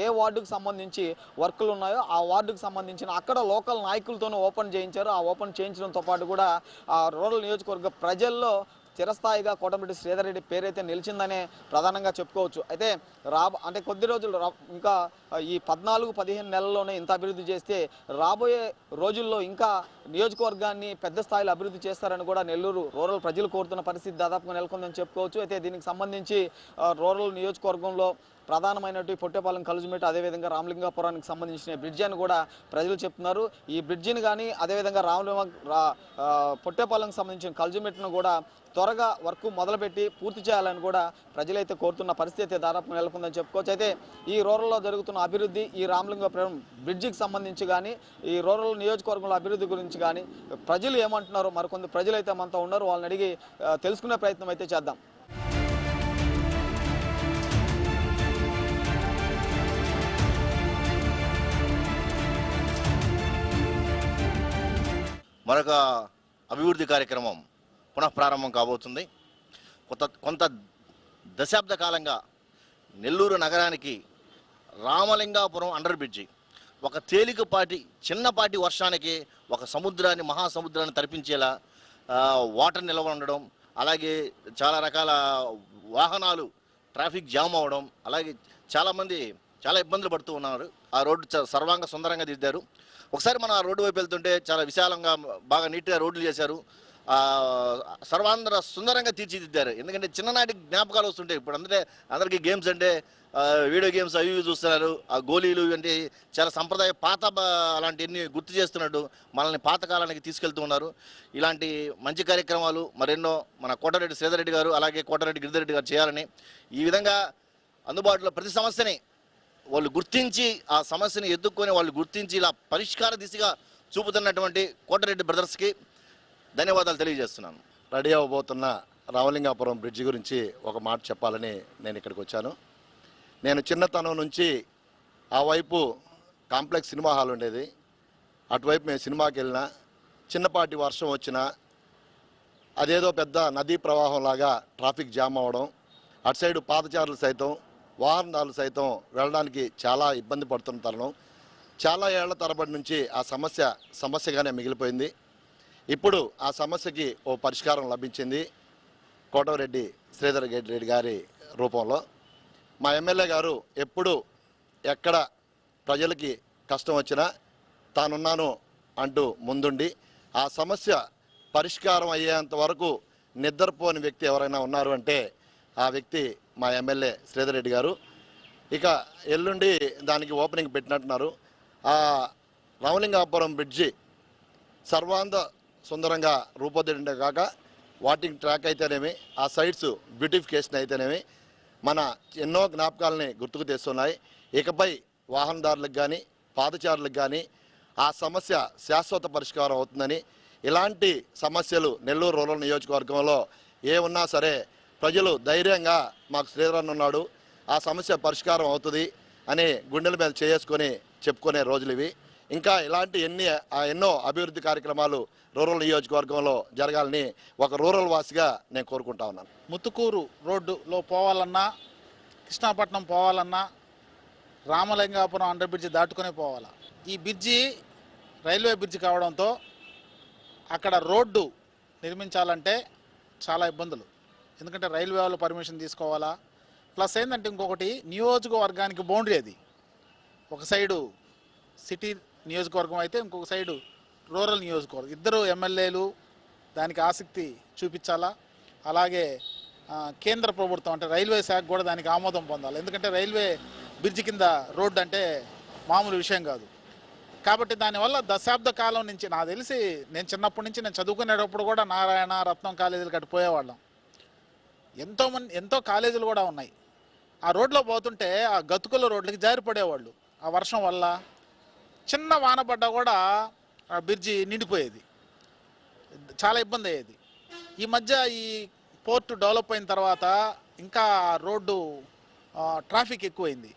ఏ వార్డుకు సంబంధించి వర్కులు ఉన్నాయో ఆ వార్డుకు సంబంధించిన అక్కడ లోకల్ నాయకులతోనూ ఓపెన్ చేయించారు. ఆ ఓపెన్ చేయించడంతో పాటు కూడా ఆ రూరల్ నియోజకవర్గ ప్రజల్లో చిరస్థాయిగా కోటమిరెడ్డి శ్రీధర్ రెడ్డి పేరైతే నిలిచిందనే ప్రధానంగా చెప్పుకోవచ్చు. అయితే అంటే కొద్ది రోజులు ఇంకా ఈ 14-15 నెలల్లోనే ఇంత అభివృద్ధి చేస్తే రాబోయే రోజుల్లో ఇంకా నియోజకవర్గాన్ని పెద్ద స్థాయిలో అభివృద్ధి చేస్తారని కూడా నెల్లూరు రూరల్ ప్రజలు కోరుతున్న పరిస్థితి దాదాపుగా నెలకొందని చెప్పుకోవచ్చు. అయితే దీనికి సంబంధించి రూరల్ నియోజకవర్గంలో ప్రధానమైనటువంటి పొట్టేపాలెం కలుజుమెట్టు అదేవిధంగా రామలింగాపురానికి సంబంధించిన బ్రిడ్జి అని కూడా ప్రజలు చెప్తున్నారు. ఈ బ్రిడ్జిని కానీ అదేవిధంగా పొట్టేపాలెంకి సంబంధించిన కలుజుమెట్టును కూడా త్వరగా వర్క్ మొదలుపెట్టి పూర్తి చేయాలని కూడా ప్రజలైతే కోరుతున్న పరిస్థితి దాదాపు నెలకొందని చెప్పుకోవచ్చు. అయితే ఈ రూరల్లో జరుగుతున్న అభివృద్ధి, ఈ రామలింగాపురం బ్రిడ్జికి సంబంధించి కానీ ఈ రూరల్ నియోజకవర్గంలో అభివృద్ధి గురించి కానీ ప్రజలు ఏమంటున్నారో మరికొంత ప్రజలు అయితే మనతో ఉన్నారు, వాళ్ళని అడిగి తెలుసుకునే ప్రయత్నం అయితే చేద్దాం. మరొక అభివృద్ధి కార్యక్రమం పునఃప్రారంభం కాబోతుంది. కొంత దశాబ్ద కాలంగా నెల్లూరు నగరానికి రామలింగాపురం అండర్ బ్రిడ్జి ఒక తేలికపాటి చిన్నపాటి వర్షానికి ఒక సముద్రాన్ని మహాసముద్రాన్ని తరిపించేలా వాటర్ నిల్వ ఉండడం, అలాగే చాలా రకాల వాహనాలు ట్రాఫిక్ జామ్ అవ్వడం, అలాగే చాలామంది చాలా ఇబ్బందులు పడుతూ ఉన్నారు. ఆ రోడ్డు సర్వాంగ సుందరంగా దిద్దారు. ఒకసారి మనం ఆ రోడ్డు వైపు వెళ్తుంటే చాలా విశాలంగా బాగా నీట్గా రోడ్లు చేశారు, సర్వాంధ్ర సుందరంగా తీర్చిదిద్దారు. ఎందుకంటే చిన్ననాటి జ్ఞాపకాలు వస్తుంటాయి. ఇప్పుడు అందరికీ గేమ్స్ అంటే వీడియో గేమ్స్ అవి చూస్తున్నారు. ఆ గోళీలు అంటే చాలా సంప్రదాయ పాత అలాంటివన్నీ గుర్తు చేస్తున్నట్టు మనల్ని పాతకాలానికి తీసుకెళ్తూ ఉన్నారు. ఇలాంటి మంచి కార్యక్రమాలు మరెన్నో మన కోటారెడ్డి శ్రీధర్ రెడ్డి గారు అలాగే కోటారెడ్డి గిరిధర్ రెడ్డి గారు చేయాలని, ఈ విధంగా అందుబాటులో ప్రతి సమస్యని వాళ్ళు గుర్తించి ఆ సమస్యని ఎదుర్కొని వాళ్ళు గుర్తించి ఇలా పరిష్కార దిశగా చూపుతున్నటువంటి కోటారెడ్డి బ్రదర్స్కి ధన్యవాదాలు తెలియజేస్తున్నాను. రెడీ అవ్వబోతున్న రామలింగాపురం బ్రిడ్జి గురించి ఒక మాట చెప్పాలని నేను ఇక్కడికి వచ్చాను. నేను చిన్నతనం నుంచి ఆ వైపు కాంప్లెక్స్ సినిమా హాల్ ఉండేది, అటువైపు మేము సినిమాకి వెళ్ళినా చిన్నపాటి వర్షం వచ్చినా అదేదో పెద్ద నదీ ప్రవాహంలాగా ట్రాఫిక్ జామ్ అవ్వడం, అటు సైడు పాదచారులు సైతం వాహనాలు సైతం వెళ్ళడానికి చాలా ఇబ్బంది పడుతున్న తరుణం. చాలా ఏళ్ల తరబడి నుంచి ఆ సమస్యగానే మిగిలిపోయింది. ఇప్పుడు ఆ సమస్యకి ఓ పరిష్కారం లభించింది కోటమిరెడ్డి శ్రీధర్ రెడ్డి గారి రూపంలో. మా ఎమ్మెల్యే గారు ఎప్పుడు ఎక్కడ ప్రజలకి కష్టం వచ్చినా తానున్నాను అంటూ ముందుండి ఆ సమస్య పరిష్కారం అయ్యేంత వరకు నిద్రపోని వ్యక్తి ఎవరైనా ఉన్నారు అంటే ఆ వ్యక్తి మా ఎమ్మెల్యే శ్రీధర్ రెడ్డి గారు. ఇక ఎల్లుండి దానికి ఓపెనింగ్ పెట్టినట్టున్నారు. ఆ రామలింగాపురం బ్రిడ్జి సర్వాంధ సుందరంగా రూపొందించే కాక వాటింగ్ ట్రాక్ అయితేనేమి, ఆ సైడ్స్ బ్యూటిఫికేషన్ అయితేనేమి మన ఎన్నో జ్ఞాపకాలని గుర్తుకు తెస్తున్నాయి. ఇకపై వాహనదారులకు కానీ పాదచారులకు కానీ ఆ సమస్య శాశ్వత పరిష్కారం అవుతుందని, ఇలాంటి సమస్యలు నెల్లూరు రూరల్ నియోజకవర్గంలో ఏ ఉన్నా సరే ప్రజలు ధైర్యంగా మాకు శ్రీధరన్ ఉన్నాడు, ఆ సమస్య పరిష్కారం అవుతుంది అని గుండెల మీద చేసుకొని చెప్పుకునే రోజులు ఇవి. ఇంకా ఇలాంటి ఎన్నో అభివృద్ధి కార్యక్రమాలు రూరల్ నియోజకవర్గంలో జరగాలని ఒక రూరల్ వాసిగా నేను కోరుకుంటా ఉన్నాను. ముత్తుకూరు రోడ్డులో పోవాలన్నా, కృష్ణాపట్నం పోవాలన్నా రామలింగాపురం అండర్ బ్రిడ్జి దాటుకునే పోవాలా. ఈ బ్రిడ్జి రైల్వే బ్రిడ్జి కావడంతో అక్కడ రోడ్డు నిర్మించాలంటే చాలా ఇబ్బందులు. ఎందుకంటే రైల్వే వాళ్ళు పర్మిషన్ తీసుకోవాలా. ప్లస్ ఏంటంటే ఇంకొకటి నియోజకవర్గానికి బౌండరీ అది. ఒక సైడు సిటీ నియోజకవర్గం అయితే ఇంకొక సైడు రూరల్ నియోజకవర్గం. ఇద్దరు ఎమ్మెల్యేలు దానికి ఆసక్తి చూపించాలా. అలాగే కేంద్ర ప్రభుత్వం అంటే రైల్వే శాఖ కూడా దానికి ఆమోదం పొందాలి. ఎందుకంటే రైల్వే బ్రిడ్జి కింద రోడ్డు అంటే మామూలు విషయం కాదు. కాబట్టి దానివల్ల దశాబ్ద కాలం నుంచి నాకు తెలిసి నేను చిన్నప్పటి నుంచి నేను చదువుకునేటప్పుడు కూడా నారాయణ రత్నం కాలేజీలకు అటు పోయేవాళ్ళం. ఎంతో కాలేజీలు కూడా ఉన్నాయి. ఆ రోడ్లో పోతుంటే ఆ గతుకుల రోడ్లకి జారిపడేవాళ్ళు. ఆ వర్షం వల్ల చిన్న వాన పడ్డా కూడా ఆ బ్రిడ్జి నిండిపోయేది, చాలా ఇబ్బంది అయ్యేది. ఈ మధ్య ఈ పోర్టు డెవలప్ అయిన తర్వాత ఇంకా రోడ్డు ట్రాఫిక్ ఎక్కువైంది.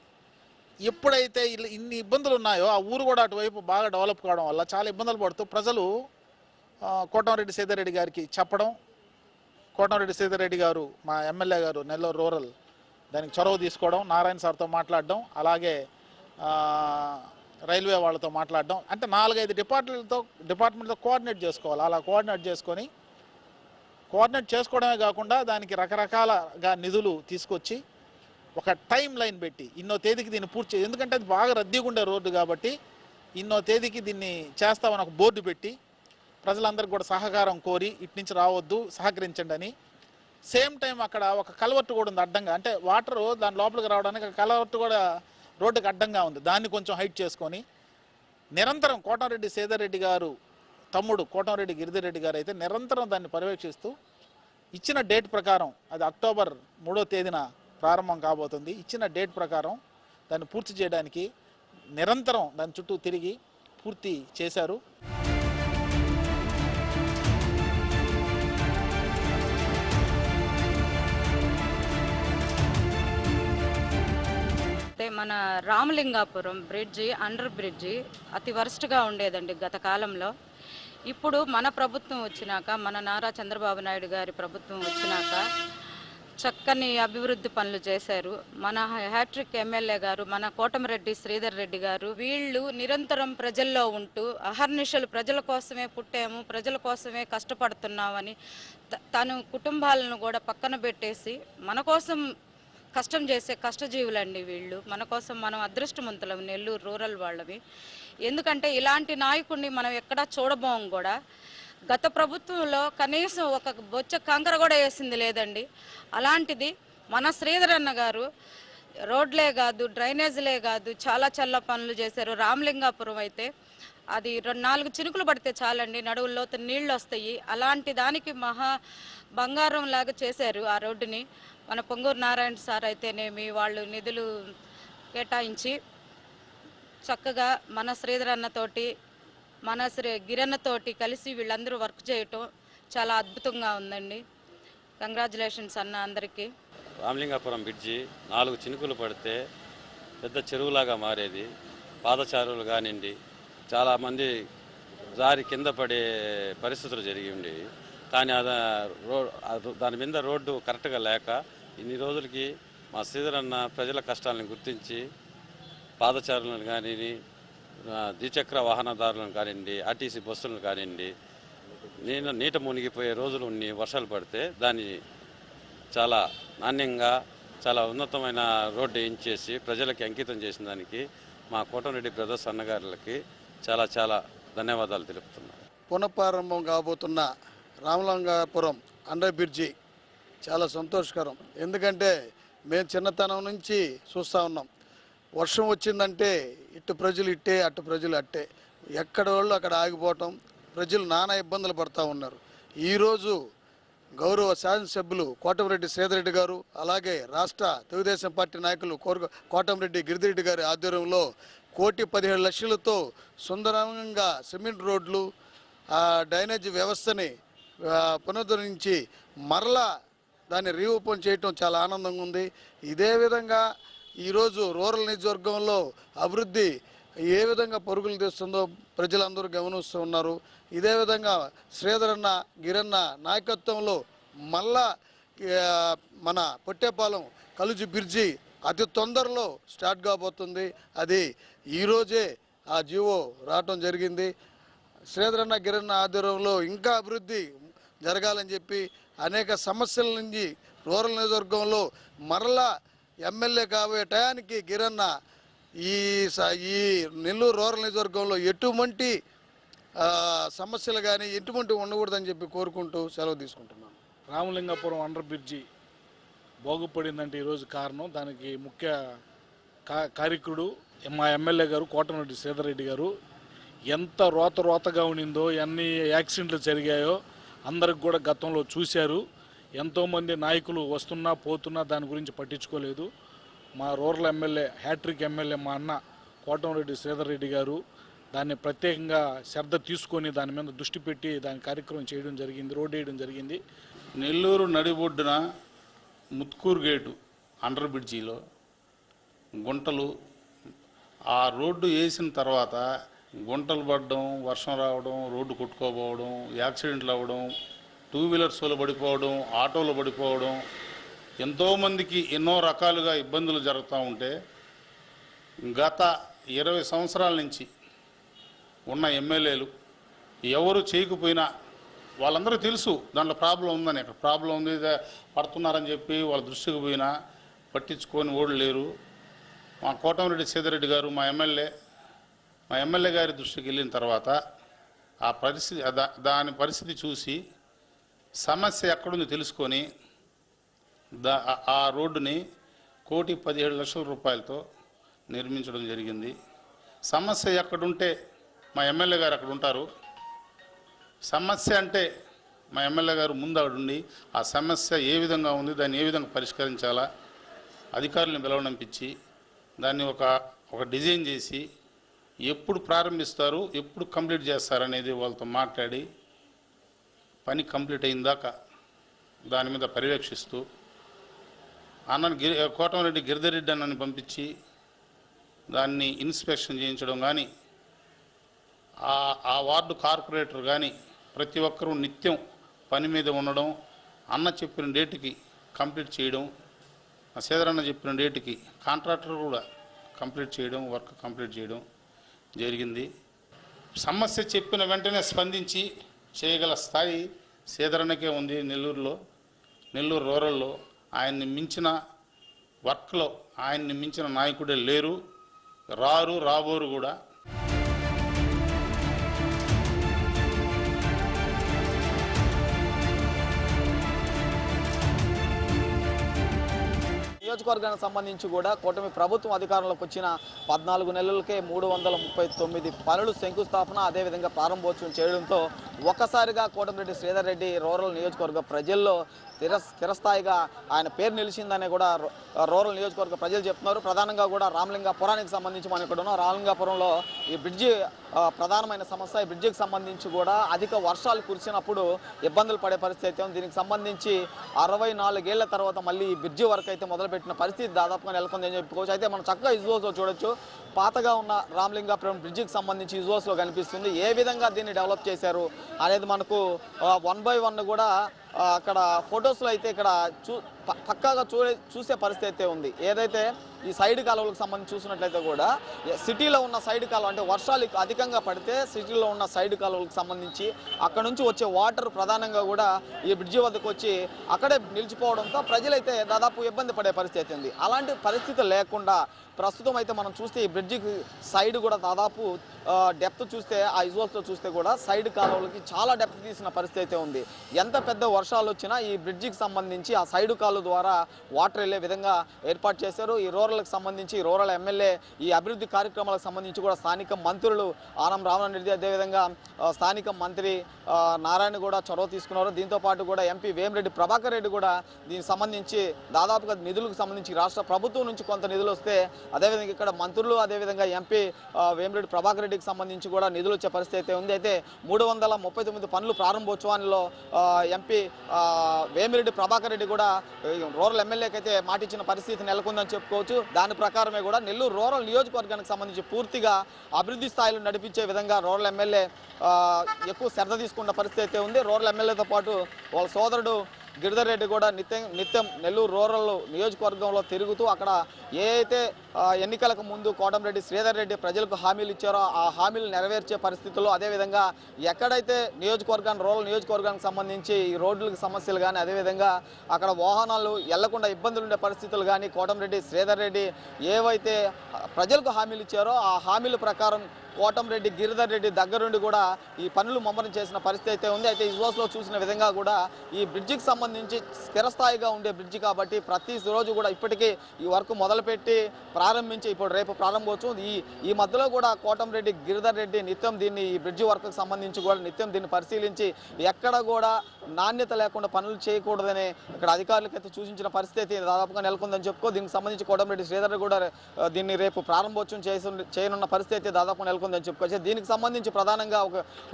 ఎప్పుడైతే ఇన్ని ఇబ్బందులు ఉన్నాయో ఆ ఊరు కూడా అటువైపు బాగా డెవలప్ కావడం వల్ల చాలా ఇబ్బందులు పడుతూ ప్రజలు కోటమిరెడ్డి శ్రీధర్ రెడ్డి గారికి చెప్పడం, కోటమిరెడ్డి శ్రీధర్ రెడ్డి గారు మా ఎమ్మెల్యే గారు నెల్లూరు రూరల్ దానికి చొరవ తీసుకోవడం, నారాయణ సార్తో మాట్లాడడం, అలాగే రైల్వే వాళ్ళతో మాట్లాడడం, అంటే 4-5 డిపార్ట్మెంట్తో కోఆర్డినేట్ చేసుకోవాలి. అలా కోఆర్డినేట్ చేసుకొని కోఆర్డినేట్ చేసుకోవడమే కాకుండా దానికి రకరకాలుగా నిధులు తీసుకొచ్చి ఒక టైం లైన్ పెట్టి ఇన్నో తేదీకి దీన్ని పూర్తి చేయాలి. ఎందుకంటే అది బాగా రద్దీగా ఉండే రోడ్డు కాబట్టి ఇన్నో తేదీకి దీన్ని చేస్తామని ఒక బోర్డు పెట్టి ప్రజలందరికీ కూడా సహకారం కోరి ఇటు నుంచి రావద్దు, సహకరించండి అని. సేమ్ టైం అక్కడ ఒక కలవర్టు కూడా ఉంది అడ్డంగా, అంటే వాటర్ దాని లోపలికి రావడానికి కలవర్టు కూడా రోడ్డుకి అడ్డంగా ఉంది. దాన్ని కొంచెం హైట్ చేసుకొని నిరంతరం కోటంరెడ్డి శ్రీధర్ గారు తమ్ముడు కోటంరెడ్డి గిరిధర్ గారు అయితే నిరంతరం దాన్ని పర్యవేక్షిస్తూ ఇచ్చిన డేట్ ప్రకారం, అది అక్టోబర్ 3వ తేదీన ప్రారంభం కాబోతుంది, ఇచ్చిన డేట్ ప్రకారం దాన్ని పూర్తి చేయడానికి నిరంతరం దాని చుట్టూ తిరిగి పూర్తి చేశారు. మన రామలింగాపురం బ్రిడ్జి, అండర్ బ్రిడ్జి అతి వరస్ట్గా ఉండేదండి గత కాలంలో. ఇప్పుడు మన ప్రభుత్వం వచ్చినాక, మన నారా చంద్రబాబు నాయుడు గారి ప్రభుత్వం వచ్చినాక చక్కని అభివృద్ధి పనులు చేశారు. మన హ్యాట్రిక్ ఎమ్మెల్యే గారు, మన కోటమిరెడ్డి శ్రీధర్ రెడ్డి గారు, వీళ్ళు నిరంతరం ప్రజల్లో ఉంటూ అహర్నిశలు ప్రజల కోసమే పుట్టాము, ప్రజల కోసమే కష్టపడుతున్నామని తను కుటుంబాలను కూడా పక్కన పెట్టేసి మన కోసం కష్టం చేసే కష్టజీవులండి వీళ్ళు. మన కోసం మనం అదృష్టవంతులం నెల్లూరు రూరల్ వాళ్ళవి. ఎందుకంటే ఇలాంటి నాయకుడిని మనం ఎక్కడా చూడబోం కూడా. గత ప్రభుత్వంలో కనీసం ఒక బొచ్చ కంకర కూడా వేసింది లేదండి. అలాంటిది మన శ్రీధర్ అన్న గారు రోడ్లే కాదు, డ్రైనేజీలే కాదు, చాలా చల్ల పనులు చేశారు. రామలింగాపురం అయితే అది 4 చినుకులు పడితే చాలండి, నడువుల్లో నీళ్ళు వస్తాయి. అలాంటి దానికి మహా బంగారం లాగా చేశారు ఆ రోడ్డుని. మన పొంగూరు నారాయణ సార్ అయితేనేమి, వాళ్ళు నిధులు కేటాయించి చక్కగా మన శ్రీధర్ అన్నతోటి, మన గిరన్నతోటి కలిసి వీళ్ళందరూ వర్క్ చేయటం చాలా అద్భుతంగా ఉందండి. కంగ్రాచులేషన్స్ అన్న అందరికీ. రామలింగాపురం బ్రిడ్జి 4 చినుకులు పడితే పెద్ద చెరువులాగా మారేది. పాదచారులు కానివ్వండి, చాలామంది జారి కింద పడే పరిస్థితులు జరిగి ఉండేవి. కానీ దాని మీద రోడ్డు కరెక్ట్గా లేక ఇన్ని రోజులకి మా శ్రీధర్ అన్న ప్రజల కష్టాలను గుర్తించి పాదచారులను కానివ్వండి, ద్విచక్ర వాహనదారులను కానివ్వండి, ఆర్టీసీ బస్సులను కానివ్వండి, నీట మునిగిపోయే రోజులు ఉన్ని వర్షాలు పడితే దాన్ని చాలా నాణ్యంగా, చాలా ఉన్నతమైన రోడ్డు వేయించేసి ప్రజలకి అంకితం చేసిన దానికి మా కోటంరెడ్డి బ్రదర్స్ అన్నగారులకి చాలా చాలా ధన్యవాదాలు తెలుపుతున్నాను. పునఃప్రారంభం కాబోతున్న రామలింగాపురం అండర్ బ్రిడ్జి చాలా సంతోషకరం. ఎందుకంటే మేము చిన్నతనం నుంచి చూస్తూ ఉన్నాం, వర్షం వచ్చిందంటే ఇటు ప్రజలు ఇట్టే, అటు ప్రజలు అట్టే, ఎక్కడ వాళ్ళు అక్కడ ఆగిపోవటం, ప్రజలు నానా ఇబ్బందులు పడుతూ ఉన్నారు. ఈరోజు గౌరవ శాసనసభ్యులు కోటమిరెడ్డి శ్రీధర్ గారు, అలాగే రాష్ట్ర తెలుగుదేశం పార్టీ నాయకులు కోటమిరెడ్డి గిరిధర్ గారి ఆధ్వర్యంలో 1,17,00,000తో సుందరంగా సిమెంట్ రోడ్లు, డ్రైనేజ్ వ్యవస్థని పునరుద్ధరించి మరలా దాన్ని రీఓపెన్ చేయటం చాలా ఆనందంగా ఉంది. ఇదే విధంగా ఈరోజు రూరల్ నియోజకవర్గంలో అభివృద్ధి ఏ విధంగా పరుగులు తీస్తుందో ప్రజలందరూ గమనిస్తూ ఉన్నారు. ఇదే విధంగా శ్రీధరన్న గిరన్న నాయకత్వంలో మళ్ళా మన పొట్టేపాలెం కలుజు బ్రిడ్జి అతి తొందరలో స్టార్ట్ కాబోతుంది. అది ఈరోజే ఆ జీవో రావటం జరిగింది. శ్రీధరన్న గిరన్న ఆధ్వర్యంలో ఇంకా అభివృద్ధి జరగాలని చెప్పి అనేక సమస్యల నుంచి రూరల్ నియోజకవర్గంలో మరలా ఎమ్మెల్యే కాబోయే టయానికి గిరన్న ఈ నెల్లూరు రూరల్ నియోజకవర్గంలో ఎటువంటి సమస్యలు కానీ ఎటువంటి ఉండకూడదని చెప్పి కోరుకుంటూ సెలవు తీసుకుంటున్నాను. రామలింగాపురం అండర్ బ్రిడ్జి బాగుపడిందంటే ఈరోజు కారణం, దానికి ముఖ్య కారకుడు మా ఎమ్మెల్యే గారు కోటమిరెడ్డి శ్రీధర్ రెడ్డి గారు. ఎంత రోతగా ఉండిందో, ఎన్ని యాక్సిడెంట్లు జరిగాయో అందరికి కూడా గతంలో చూశారు. ఎంతోమంది నాయకులు వస్తున్నా పోతున్నా దాని గురించి పట్టించుకోలేదు. మా రూరల్ ఎమ్మెల్యే, హ్యాట్రిక్ ఎమ్మెల్యే మా అన్న కోటమిరెడ్డి శ్రీధర్ రెడ్డి గారు దాన్ని ప్రత్యేకంగా శ్రద్ధ తీసుకొని దాని మీద దృష్టి పెట్టి దాని కార్యక్రమం చేయడం జరిగింది, రోడ్డు వేయడం జరిగింది. నెల్లూరు నడిబొడ్డున ముత్కూరు గేటు అండర్ బ్రిడ్జిలో గుంటలు, ఆ రోడ్డు వేసిన తర్వాత గుంటలు పడడం, వర్షం రావడం, రోడ్డు కొట్టుకోపోవడం, యాక్సిడెంట్లు అవ్వడం, 2 వీలర్స్లో పడిపోవడం, ఆటోలో పడిపోవడం, ఎంతోమందికి ఎన్నో రకాలుగా ఇబ్బందులు జరుగుతూ ఉంటే గత 20 సంవత్సరాల నుంచి ఉన్న ఎమ్మెల్యేలు ఎవరు చేయకపోయినా వాళ్ళందరూ తెలుసు దాంట్లో ప్రాబ్లం ఉందని, అక్కడ ప్రాబ్లం ఉంది పడుతున్నారని చెప్పి వాళ్ళ దృష్టికి పోయినా పట్టించుకొని ఓళ్ళు లేరు. మా కోటమిరెడ్డి సీతారెడ్డి గారు మా ఎమ్మెల్యే గారి దృష్టికి వెళ్ళిన తర్వాత ఆ పరిస్థితి దాని పరిస్థితి చూసి సమస్య ఎక్కడుందో తెలుసుకొని ఆ రోడ్డుని 1,17,00,000 రూపాయలతో నిర్మించడం జరిగింది. సమస్య ఎక్కడుంటే మా ఎమ్మెల్యే గారు అక్కడ ఉంటారు. సమస్య అంటే మా ఎమ్మెల్యే గారు ముందు అక్కడుండి ఆ సమస్య ఏ విధంగా ఉంది, దాన్ని ఏ విధంగా పరిష్కరించాలా అధికారులను పిలవనంపించి దాన్ని ఒక డిజైన్ చేసి ఎప్పుడు ప్రారంభిస్తారు, ఎప్పుడు కంప్లీట్ చేస్తారనేది వాళ్ళతో మాట్లాడి పని కంప్లీట్ అయిందాక దాని మీద పర్యవేక్షిస్తూ కోటమిరెడ్డి గిరిధరెడ్డి అన్నని పంపించి దాన్ని ఇన్స్పెక్షన్ చేయించడం కానీ, ఆ వార్డు కార్పొరేటర్ కానీ ప్రతి ఒక్కరూ నిత్యం పని మీద ఉండడం, అన్న చెప్పిన డేటుకి కంప్లీట్ చేయడం, సేదరన్న చెప్పిన డేటుకి కాంట్రాక్టర్ కూడా కంప్లీట్ చేయడం, వర్క్ కంప్లీట్ చేయడం జరిగింది. సమస్య చెప్పిన వెంటనే స్పందించి చేయగల స్థాయి సేదరన్నకే ఉంది. నెల్లూరు రూరల్లో ఆయన్ని మించిన వర్క్లో ఆయన్ని మించిన నాయకుడే లేరు, రాబోరు కూడా. నియోజకవర్గానికి సంబంధించి కూడా కూటమి ప్రభుత్వం అధికారంలోకి వచ్చిన 14 నెలలకే 339 పనులు శంకుస్థాపన, అదేవిధంగా ప్రారంభోత్సవం చేయడంతో ఒక్కసారిగా కోటమిరెడ్డి శ్రీధర్ రెడ్డి రూరల్ నియోజకవర్గ ప్రజల్లో స్థిరస్థాయిగా ఆయన పేరు నిలిచిందని కూడా రూరల్ నియోజకవర్గ ప్రజలు చెప్తున్నారు. ప్రధానంగా కూడా రామలింగాపురానికి సంబంధించి మనం ఇక్కడ ఉన్నాం. రామలింగాపురంలో ఈ బ్రిడ్జి ప్రధానమైన సమస్య. ఈ బ్రిడ్జికి సంబంధించి కూడా అధిక వర్షాలు కురిసినప్పుడు ఇబ్బందులు పడే పరిస్థితి అయితే ఉంది. దీనికి సంబంధించి 64 ఏళ్ల తర్వాత మళ్ళీ ఈ బ్రిడ్జి వర్క్ అయితే మొదలుపెట్టిన పరిస్థితి దాదాపుగా నెలకొందని చెప్పుకోవచ్చు. అయితే మనం చక్కగా విజువల్స్లో చూడొచ్చు. పాతగా ఉన్న రామలింగాపురం బ్రిడ్జికి సంబంధించి విజువల్స్లో కనిపిస్తుంది. ఏ విధంగా దీన్ని డెవలప్ చేశారు అనేది మనకు 1 by 1 కూడా అక్కడ ఫొటోస్లో అయితే ఇక్కడ పక్కాగా చూసే పరిస్థితి అయితే ఉంది. ఏదైతే ఈ సైడ్ కాలువలకు సంబంధించి చూసినట్లయితే కూడా సిటీలో ఉన్న సైడ్ కాలువ అంటే వర్షాలు అధికంగా పడితే సిటీలో ఉన్న సైడ్ కాలువలకు సంబంధించి అక్కడ నుంచి వచ్చే వాటర్ ప్రధానంగా కూడా ఈ బ్రిడ్జి వద్దకు వచ్చి అక్కడే నిలిచిపోవడంతో ప్రజలైతే దాదాపు ఇబ్బంది పడే పరిస్థితి ఉంది. అలాంటి పరిస్థితి లేకుండా ప్రస్తుతం అయితే మనం చూస్తే ఈ బ్రిడ్జికి సైడ్ కూడా దాదాపు డెప్త్ చూస్తే ఆ విజువల్స్లో చూస్తే కూడా సైడ్ కాలువలకి చాలా డెప్త్ తీసిన పరిస్థితి అయితే ఉంది. ఎంత పెద్ద వర్షాలు వచ్చినా ఈ బ్రిడ్జికి సంబంధించి ఆ సైడ్ కాలువ ద్వారా వాటర్ వెళ్ళే విధంగా ఏర్పాటు చేశారు. ఈ రూరల్కి సంబంధించి రూరల్ ఎమ్మెల్యే ఈ అభివృద్ధి కార్యక్రమాలకు సంబంధించి కూడా స్థానిక మంత్రులు ఆనం రామనారాయణ, అదేవిధంగా స్థానిక మంత్రి నారాయణ కూడా చొరవ తీసుకున్నారు. దీంతోపాటు కూడా ఎంపీ వేమిరెడ్డి ప్రభాకర్ రెడ్డి కూడా దీనికి సంబంధించి దాదాపుగా నిధులకు సంబంధించి రాష్ట్ర ప్రభుత్వం నుంచి కొంత నిధులు వస్తే, అదేవిధంగా ఇక్కడ మంత్రులు అదేవిధంగా ఎంపీ వేమిరెడ్డి ప్రభాకర్ రెడ్డికి సంబంధించి కూడా నిధులు వచ్చే పరిస్థితి అయితే ఉంది. అయితే 339 పనులు ప్రారంభోత్సవాల్లో ఎంపీ వేమిరెడ్డి ప్రభాకర్ రెడ్డి కూడా రూరల్ ఎమ్మెల్యేకి అయితే మాటిచ్చిన పరిస్థితి నెలకొందని చెప్పుకోవచ్చు. దాని ప్రకారమే కూడా నెల్లూరు రూరల్ నియోజకవర్గానికి సంబంధించి పూర్తిగా అభివృద్ధి స్థాయిలో నడిపించే విధంగా రూరల్ ఎమ్మెల్యే ఎక్కువ శ్రద్ధ తీసుకున్న పరిస్థితి అయితే ఉంది. రూరల్ ఎమ్మెల్యేతో పాటు వాళ్ళ సోదరుడు గిరిధర్ రెడ్డి కూడా నిత్యం నెల్లూరు రూరల్ నియోజకవర్గంలో తిరుగుతూ అక్కడ ఏ అయితే ఎన్నికలకు ముందు కోటమిరెడ్డి శ్రీధర్ రెడ్డి ప్రజలకు హామీలు ఇచ్చారో ఆ హామీలు నెరవేర్చే పరిస్థితుల్లో, అదేవిధంగా ఎక్కడైతే రూరల్ నియోజకవర్గానికి సంబంధించి ఈ రోడ్లకు సమస్యలు కానీ, అదేవిధంగా అక్కడ వాహనాలు వెళ్లకుండా ఇబ్బందులు ఉండే పరిస్థితులు కానీ కోటమిరెడ్డి శ్రీధర్ రెడ్డి ఏవైతే ప్రజలకు హామీలు ఇచ్చారో ఆ హామీల ప్రకారం కోటమిరెడ్డి గిరిధర్ రెడ్డి దగ్గరుండి కూడా ఈ పనులు ముమ్మరం చేసిన పరిస్థితి అయితే ఉంది. అయితే విజువల్స్లో చూసిన విధంగా కూడా ఈ బ్రిడ్జికి సంబంధించి స్థిరస్థాయిగా ఉండే బ్రిడ్జి కాబట్టి ప్రతి రోజు కూడా ఇప్పటికీ ఈ వర్క్ మొదలుపెట్టి ప్రారంభించి ఇప్పుడు రేపు ప్రారంభోత్సవం. ఈ మధ్యలో కూడా కోటమిరెడ్డి గిరిధర్ రెడ్డి నిత్యం ఈ బ్రిడ్జి వర్క్కి సంబంధించి కూడా నిత్యం దీన్ని పరిశీలించి ఎక్కడ కూడా నాణ్యత లేకుండా పనులు చేయకూడదని ఇక్కడ అధికారులకు అయితే సూచించిన పరిస్థితి దాదాపుగా నెలకొందని చెప్పుకో. దీనికి సంబంధించి కోటమిరెడ్డి శ్రీధర్ కూడా దీన్ని రేపు ప్రారంభోత్సవం చేయనున్న పరిస్థితి దాదాపు నెలకొందని చెప్పుకోవచ్చు. దీనికి సంబంధించి ప్రధానంగా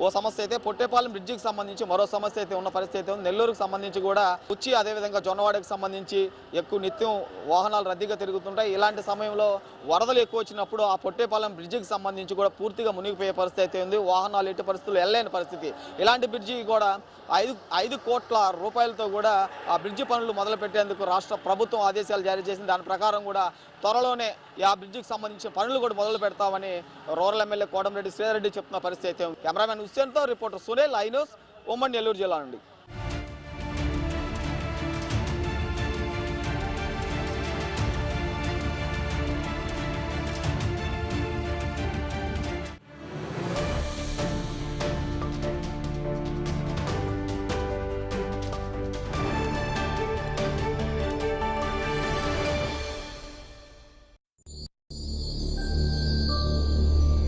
ఓ సమస్య అయితే పొట్టేపాలెం బ్రిడ్జికి సంబంధించి మరో సమస్య అయితే ఉన్న పరిస్థితి ఉంది. నెల్లూరుకు సంబంధించి కూడా ఉచ్చి అదేవిధంగా జొన్నవాడకి సంబంధించి నిత్యం వాహనాలు రద్దీగా తిరుగుతుంటాయి. ఇలాంటి సమయంలో వరదలు ఎక్కువ వచ్చినప్పుడు ఆ పొట్టేపాలెం బ్రిడ్జికి సంబంధించి కూడా పూర్తిగా మునిగిపోయే పరిస్థితి అయితే ఉంది. వాహనాలు ఎట్టి పరిస్థితులు వెళ్ళలేని పరిస్థితి. ఇలాంటి బ్రిడ్జి కూడా 5 కోట్ల రూపాయలతో కూడా ఆ బ్రిడ్జి పనులు మొదలుపెట్టేందుకు రాష్ట్ర ప్రభుత్వం ఆదేశాలు జారీ చేసింది. దాని ప్రకారం కూడా త్వరలోనే ఆ బ్రిడ్జికి సంబంధించిన పనులు కూడా మొదలు పెడతామని రూరల్ ఎమ్మెల్యే కోటమిరెడ్డి శ్రీధర్ రెడ్డి చెప్తున్న పరిస్థితి అయితే ఉంది. కెమెరామెన్ హుస్సేన్తో రిపోర్టర్ సునీల్, ఐ న్యూస్, ఉమ్మడి నెల్లూరు జిల్లా నుండి.